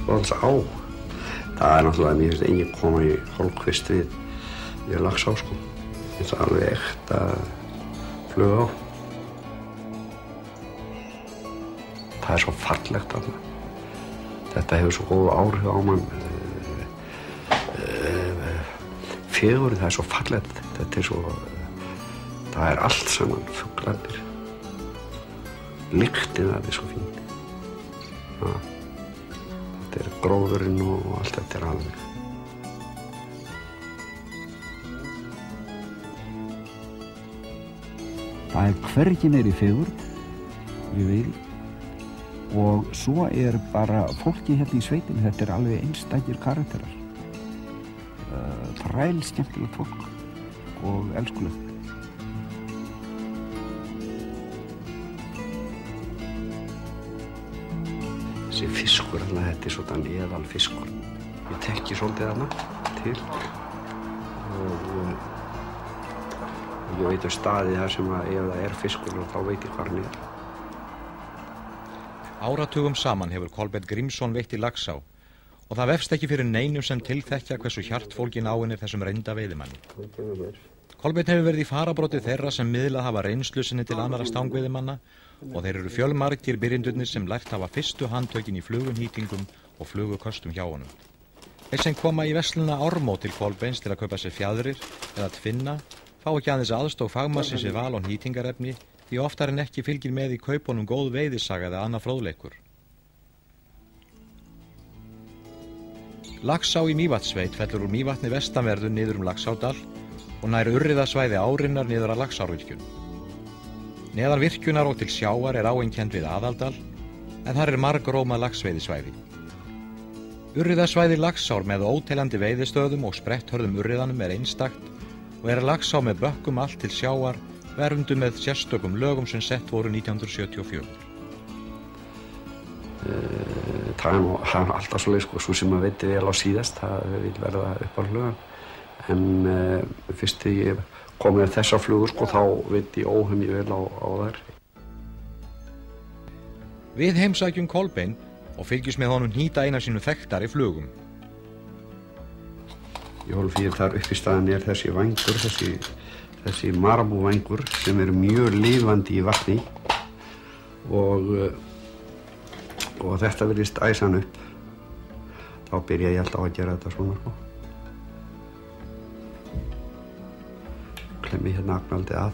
Laxárdalsá. Það náttúrulega, mér finnst enginn koma í hálfkvist við Laxá, sko. Það er alveg ekta flugá. Það er svo fallegt þarna. Þetta hefur svo góð áhrif á mann. Fegurðin, það er svo fallegt. Þetta er svo, það er allt saman, fuglarnir. Lyktin, það er svo fín. Þetta er gróðurinn og allt þetta er alveg. Það er hvergi meiri fegurð við Veiði og svo er bara fólki hérna í sveitinni, þetta er alveg einstakir karakterar. Þræl skemmtilegt fólk og elskulegt. Þessi fiskur, þetta er svona eðal fiskur. Ég tekki svolítið hana til og ég veit staði þar sem ef það er fiskur þá veit ég hvar hann er. Áratugum saman hefur Kolbeinn Grímsson veitt í Laxá og það vefst ekki fyrir neinum sem tilþekkja hversu hjartfólgin áin er þessum reynda veiðimanni. Kolbeinn hefur verið í farabróti þeirra sem miðlað hafa reynslu sinni til annarra stangveiðimanna og þeir eru fjölmargir byrjendurnir sem lært hafa fyrstu handtökin í flugunýtingum og fluguköstum hjá honum. Þeir sem koma í verslunina Ármó til Kolbeins til að kaupa sér fjaðrir eða tvinna fá ekki aðeins aðstoð fagmannsins við val og nýtingarefni því oftar en ekki fylgir með í kaupunum góð veiðisaga eða annað fróðleikur. Laxá í Mývatnssveit fellur úr Mývatni vestanverðu niður Laxárdal og nær urriðasvæði árinnar niður að Laxárvirkjun. Neðan virkjunar og til sjávar er áin kennd við Aðaldal, en þar er margrómað laxveiðisvæði. Urriðasvæði Laxár með óteljandi veiðistöðum og spretthörðum urriðanum er einstakt og er Laxá með bökkum allt til sjávar verndu með sérstökum lögum sem sett voru 1974. Það er nú alltaf svoleið, sko, svo sem maður veitir vel á síðast, það vil verða upp á flugan. En fyrst þegar ég kom með þessa flugur, sko, þá veit ég óhemji vel á þær. Við heimsækjum Kolbeinn og fylgjumst með honum hnýta eina sínu þekktari flugum. Jólfíð þar upp í staðan er þessi vængur, þessi marabúvængur sem er mjög lifandi í vatni og þetta virðist æsa hann upp. Þá byrja ég alltaf að gera þetta svona, sko. Klemmi hérna agnaldið að.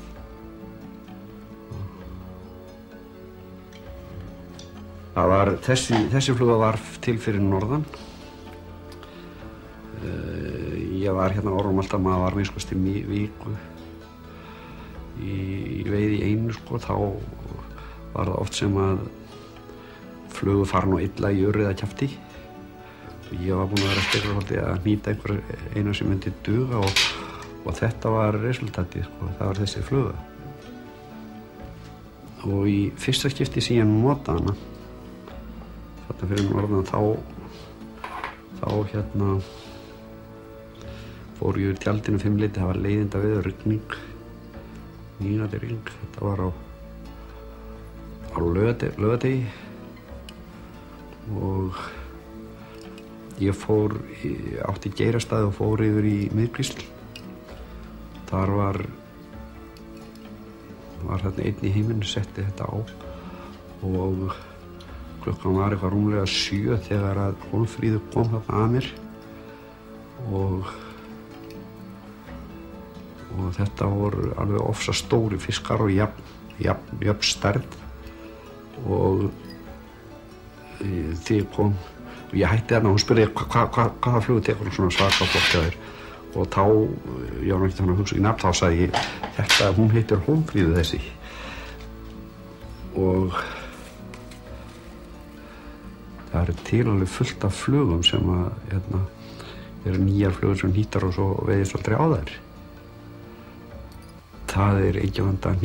Það var, þessi fluga var til fyrir norðan. Ég var hérna orðum alltaf, maður var minnst í viku í veiði í einu, sko, þá var það oft sem að flugu farin og illa í urriðakjafti. Ég var búinn að vera svolítið að hnýta eina sem myndi duga og þetta var resultatið, sko, það var þessi fluga. Og í fyrsta skipti sem ég notaði hana, þetta fyrir norðan, þá hérna fór ég úr tjaldinu 5-leyti, það var leiðinda veður, rigning, nýnandi rigning, þetta var á laugardegi og ég átti Geirastaði og fór yfir í Miðkvísl. Þar var þarna einn í heiminn, setti þetta á og klukkan var eitthvað rúmlega 7 þegar að Hólmfríður kom þarna að mér og þetta voru alveg ofsa stóri fiskar og jafn stærð og þegar ég kom og ég hætti þarna og hún spurði hvaða flugu tekur hún svona svaka flott hjá þér og þá, ég var ekki þannig að hugsa í nafn, þá sagði ég þetta, hún heitir Hólmfríður þessi og það eru til alveg fullt af flugum sem að eru nýjar flugur sem hnýtar og svo veiðist aldrei á þær. Það er ekki vandi að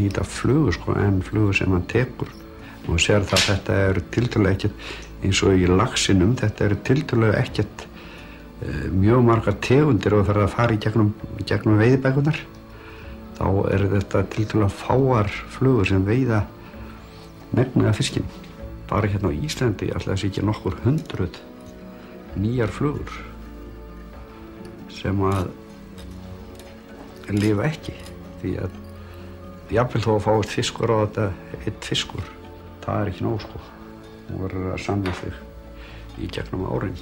hnýta flugur, sko, en flugur sem hann tekur. Og sér það að þetta eru tiltölulega ekkert eins og í laxinum, þetta eru tiltölulega ekkert mjög margar tegundir og það að fara í gegnum veiðibækurnar. Þá eru þetta tiltölulega fáar flugur sem veiða megnið af fiskinn. bara hérna á Íslandi ætli þessi ekki nokkur 100 nýjar flugur sem að lifa ekki, því að jafnvel þó að fáist fiskur á þetta, einn fiskur, það ekki nóg sko. Hún verður að sanna sig í gegnum árin.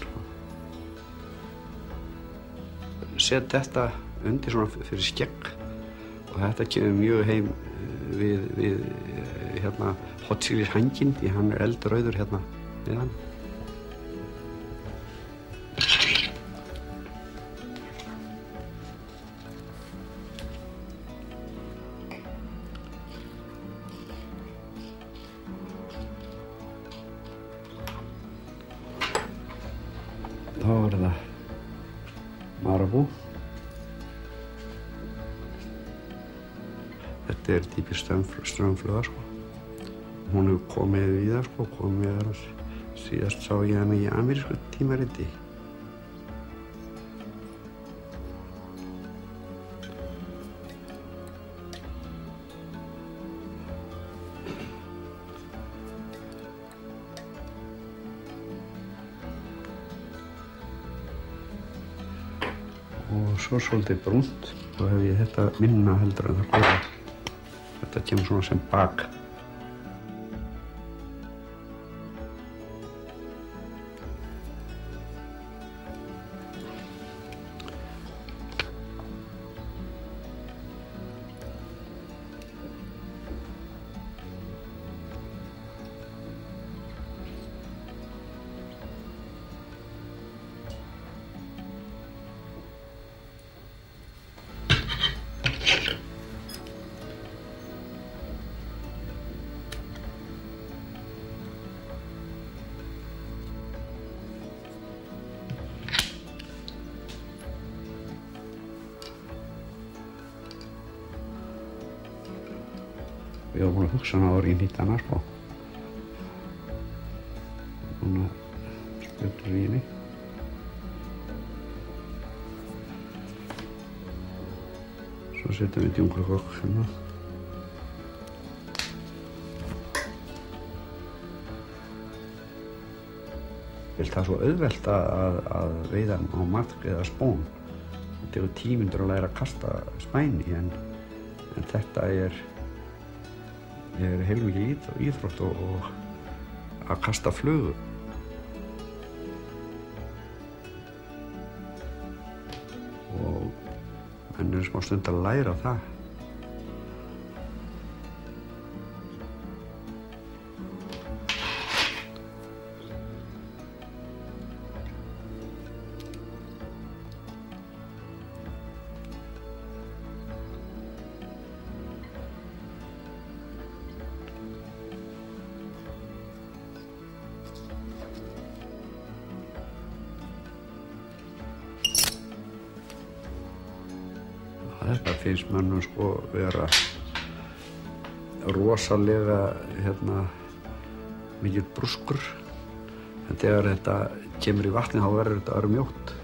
Set þetta undir svona fyrir skegg og þetta kemur mjög heim við hérna Hotchkiss-hænginn, því hann eldrauður hérna við hann. Þá það marabú. Þetta típisk straumfluga sko. Hún hefur komið víða sko, síðast sá ég hana í amerísku tímariti. Og svo svolítið brúnt, þá hef ég þetta minna heldur en það góða. Þetta kemur svona sem bak. Ég var búinn að hugsa hana áður í nýtt hana sko. Núna spjöllur í henni. Svo setjum við djúnglakokk hérna. Það er svo auðvelt að veiða á mark eða spón. Það tekur tímyndur að læra að kasta spæni en þetta er heilmikið íþrótt og að kasta flugu. Og menn er smá stund að læra það. Þetta finnst mönnum sko vera rosalega mikill brúskur. En þegar þetta kemur í vatni þá verður þetta örmjótt.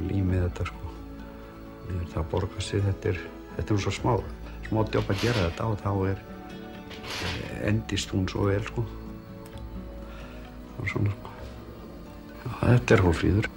Límið þetta sko. Það borgar sig, þetta er svo smá djóp að gera þetta og þá endist hún svo vel sko. Svona sko. Já, þetta er Hólmfríður.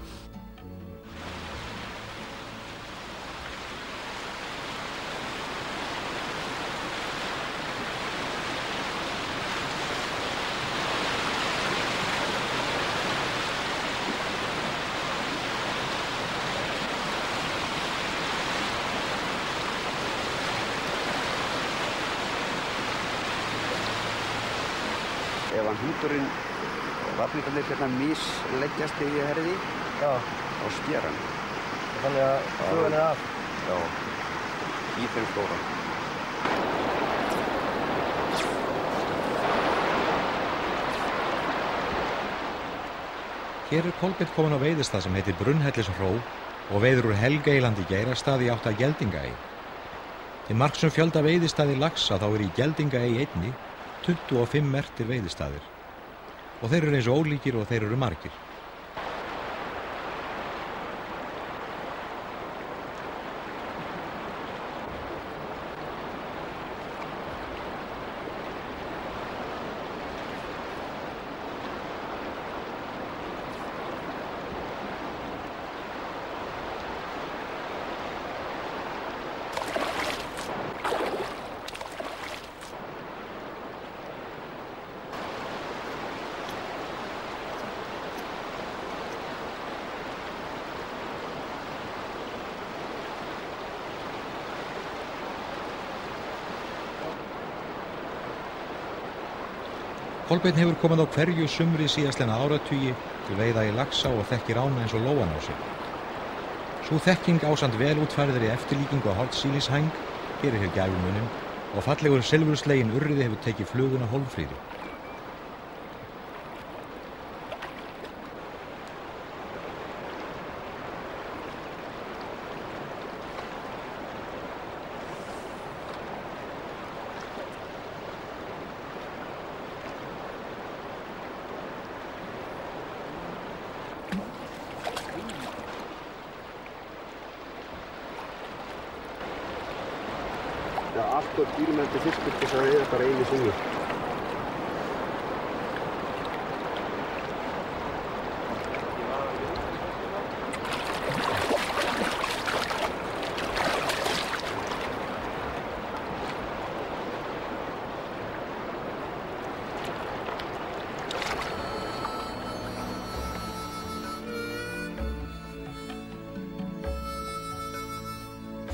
Ef hann húturinn vafningarnir hérna misleggjast þegar ég herði og sker hann. Þannig að flugan af? Já, í þeim stóra. Hér er Kolbeinn kominn á veiðistað sem heitir Brunnhellishró og veiður úr Helgeylandi Geirastaði átt að Geldingaey. Til marks fjölda veiðistaði laxa þá í Geldingaey einni 25 merktir veiðistaðir. Og þeir eru eins og ólíkir og þeir eru margir. Kolbeinn hefur komið á hverju sumri síðastliðna áratugi til veiða í Laxá og þekkir ána eins og lóan á sig. Sú þekking ásamt vel útfærðri eftirlíkingu á hornsílishæng gerir hér gæfumuninn og fallegur silfurslegin urriði hefur tekið fluguna Hólmfríði. Já, allt og dýrmætti fiskur til þess að veiða bara einu sinni.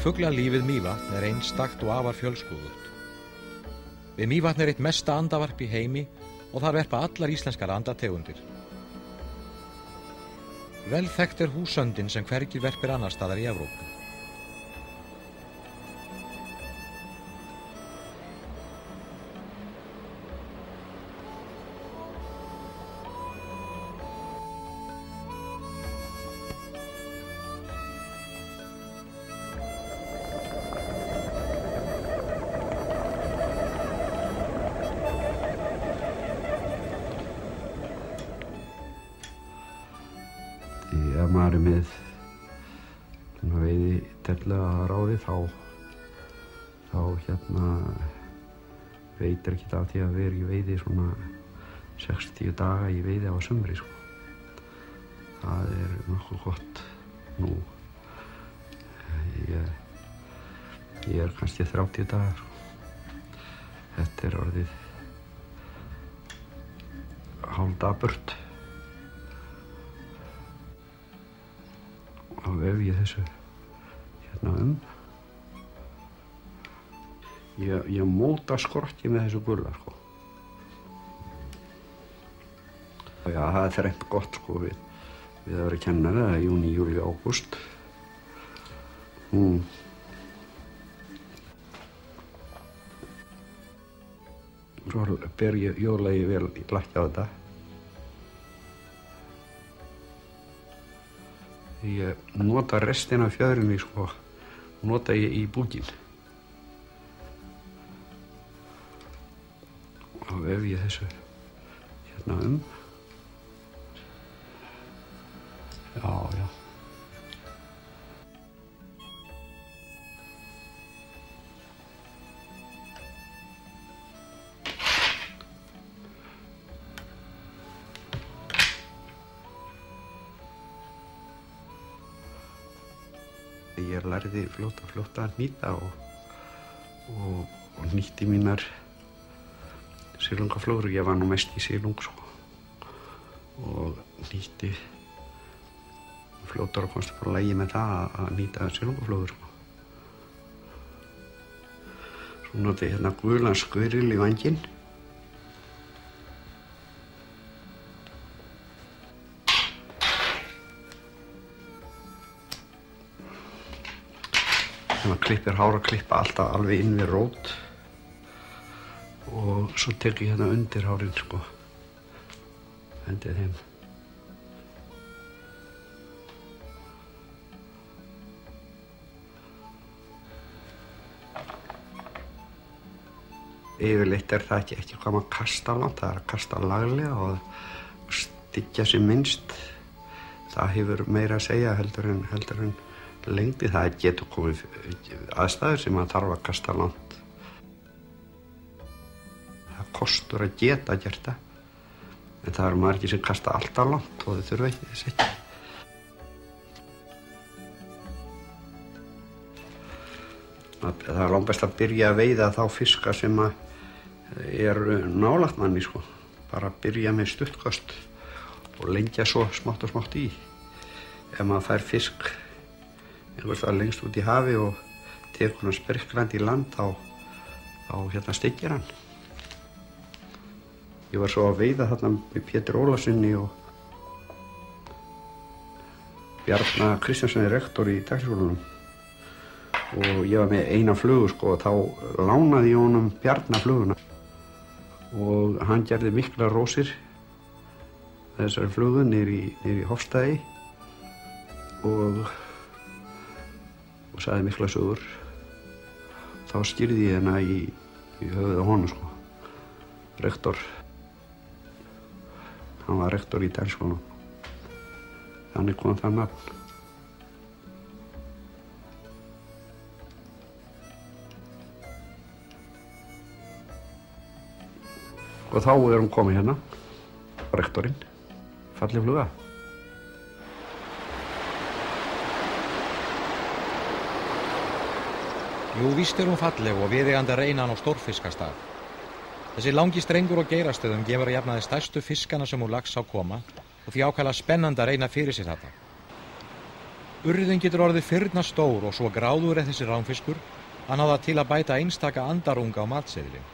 Fuglalífið Mývatn er einstakt og afar fjölskrúðugt. Við Mývatn er eitt mesta andavarp í heimi og þar verpa allar íslenskar andategundir. Vel þekkt er húsöndin sem hvergi verpir annar staðar í Evrópu. Ef maður er með veiði dellu að ráði þá veitir ekkert af því að vera í veiði svona 60 daga í veiði á sumri sko. Það er nokkuð gott nú. Ég er kannski 30 dagar sko. Þetta er orðið hálfdaburt. Og ef ég þessu ég móta skorti með þessu gulla sko. Já, það er þrengt gott sko við að vera kennari, það er júní, júlí, ágúst. Svo ber ég jólagi vel í lakki á þetta. Ég nota restina af fjöðrinni sko, nota ég í búkinn. Og ef ég þessu Já. Ég lærði fljótt að nýta og nýtti mínar silungaflögur. Ég var nú mest í silung sko. Og nýtti fljótar og komst bara lægi með það að nýta silungaflögur sko. Svo noti ég gulan skviril í vænginn. Þegar maður klippir hár og klippa alltaf alveg inn við rót og svo tek ég undir hárinn sko, hendið þeim. Yfirleitt er það ekki hvað maður kasta langt, það er að kasta laglega og styggja sem minnst. Það hefur meira að segja heldur en lengdi. Það getur komið aðstæður sem maður þarf að kasta langt. Það kostur að geta gert það. En það eru margir sem kasta alltaf langt og þau þurfa ekki þess ekki. Það er langbest að byrja að veiða þá fiska sem eru nálægt manni sko. Bara byrja með stuttköst og lengja svo smátt og smátt í. Ef maður fær fisk einhvers staðar lengst út í hafi og tekur hann spriklandi í land þá styggir hann. Ég var svo að veiða þarna með Pétur Ólafssoni og Bjarna Kristjánssoni rektor í Taxískólanum. Og ég var með eina flugu sko og þá lánaði ég honum Bjarna fluguna. Og hann gerði miklar rósir þessari flugu niður í Hofstæði og sagði mikla sögur. Þá skýrði ég hana í höfuð á honum sko. Rektor. Hann var rektor í Taxískólanum. Þannig kom það nafn. Og þá hann komið hérna, rektorinn, falleg fluga. Jú, víst hún falleg og viðeigandi að reyna hann á stórfiskastað. Þessi langi strengur og geirastöðum gefur að jafnaði stærstu fiskana sem úr Laxá koma og því ákaflega spennandi að reyna fyrir sér þetta. Urriðin getur orðið firna stór og svo gráður er þessi ránfiskur að ná það til að bæta einstaka andarunga á matseðilinn.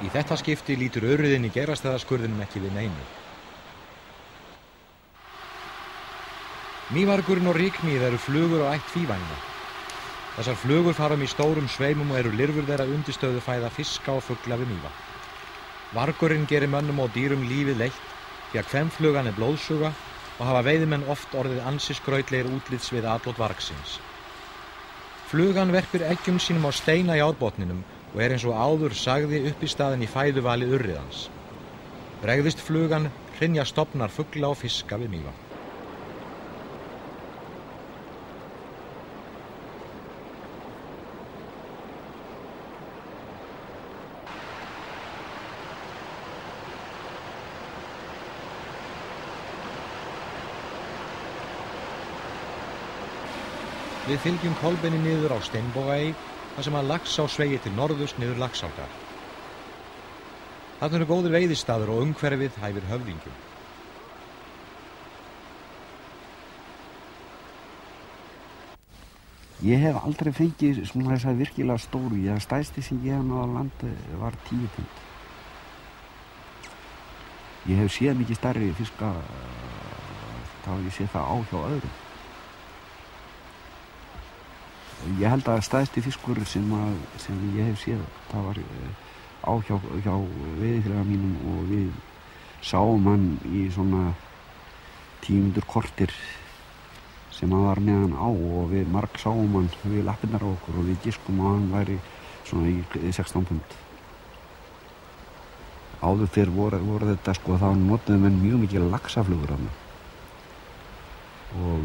Í þetta skipti lítur urriðin í Geirastæðaskurðinum ekki við neinu. Mývargurinn og rykmýð eru flugur á ætt tvívængna. Þessar flugur fara í stórum sveimum og eru lirfur þeirra undirstöðu fæða fiska og fugla við Mývatn. Vargurinn gerir mönnum og dýrum lífið leitt því að kvenflugan er blóðsuga og hafa veiðimenn oft orðið ansi skrautlegir útlits við atlot vargsins. Flugan verpir eggjum sínum á steina í árbotninum og er eins og áður sagði uppistaðin í fæðuvali urriðans. Bregðist flugan hrynja stofnar fugla og fiska við Mývatn. Við fylgjum Kolbeini niður á Steinbogaey þar sem að Laxá sveigir til norðurs niður Laxárdal. Þarna eru góðir veiðistaður og umhverfið hæfir höfðingjum. Ég hef aldrei fengið svona þessar virkilega stóru. Stærsti sem ég hef náð á land var 10 pund. Ég hef séð mikið stærri fiska, þá hef ég séð það á hjá öðrum. Ég held að stærsti fiskur sem ég hef séð, það var á hjá veiðifélaga mínum og við sáum hann í svona 10 korter sem hann var með hann á og við marg sáum hann við lappirnar á okkur og við giskum að hann væri svona í 16 pund. Áður fyrr voru þetta sko, þá notuðu menn mjög mikið laxaflugur hann og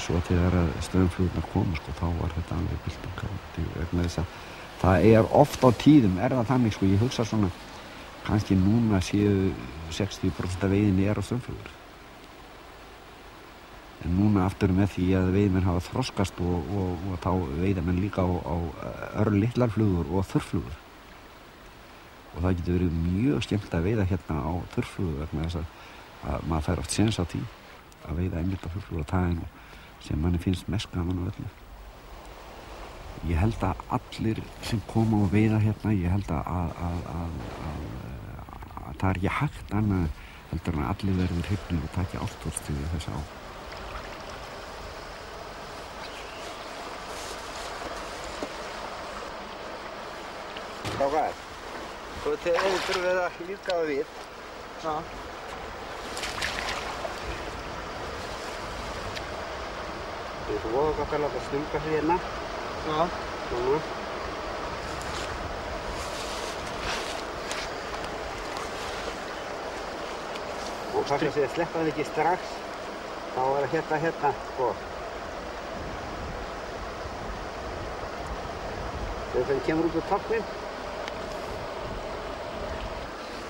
svo þegar straumflugurnar komu sko, þá var þetta alveg bylting vegna þess að það er oft á tíðum er það þannig sko, ég hugsa svona kannski núna séu 60% af veiðinni á straumflugur en núna aftur með því að veiðmenn hafa þroskast og þá veiða menn líka á örlitlar flugur og þurrflugur og það getur verið mjög skemmt að veiða hérna á þurrflugur vegna þess að maður fær oft séns á því að veiða einmitt á þurrflugur og það er sem manni finnst mest gaman á öllu. Ég held að allir sem koma og veiða hérna, ég held að það er ekki hægt annað heldur en að allir verður hrifnir og taki ástvorst við þessa á. Strákar, svo þegar þurfum við að líka það við. Já. Þú voru okkar að láta stunga sig hérna. Já. Svona. Og það sem þið sleppa það ekki strax, þá er það hérna, sko. Þegar það kemur út úr toppnum.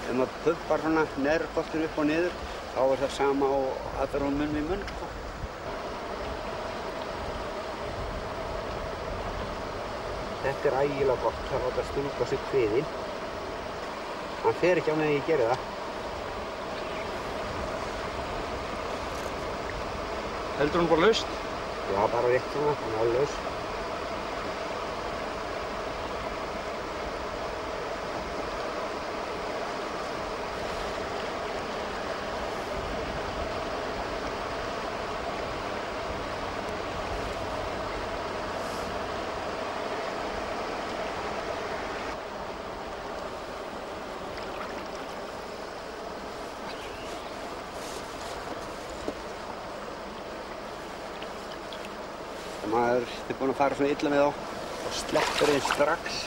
Þegar maður pumpar svona neðri botninn upp og niður, þá er það sama og allir á munn við munn, sko. Þetta er ægilega gott, það láta stúlka sig kviðinn. Hann fer ekki á meðan ég geri það. Heldur hún bara laust? Já, bara rétt svona, hann er alveg laus. Maður er búinn að fara svona illa með þá og sleppur þeim strax.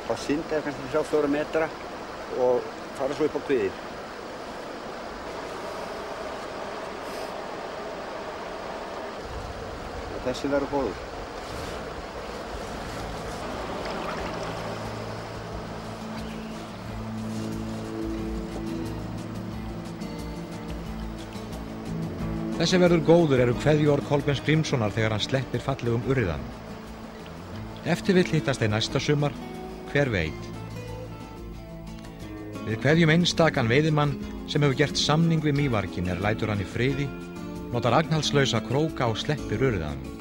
Þá synda þeir kannski 3-4 metra og fara svo upp á kviðinn. Þessi verður góður. Þessi verður góður eru kveðjuorð Kolbeins Grímssonar þegar hann sleppir fallegum urriðanum. Ef til vill hittast þeir næsta sumar, hver veit. Við kveðjum einstakan veiðimann sem hefur gert samning við Mývarginn lætur hann í friði, notar agnhaldslausa króka og sleppir urriðanum.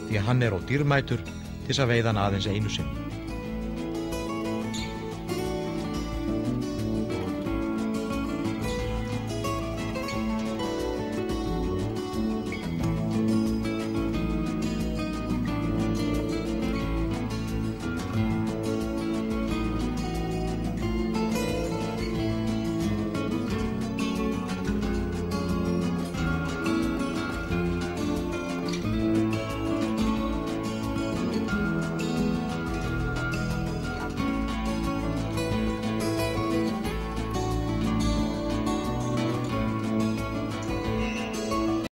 Því hann er ódýrmætur til þess að veiða hann aðeins einu sinni.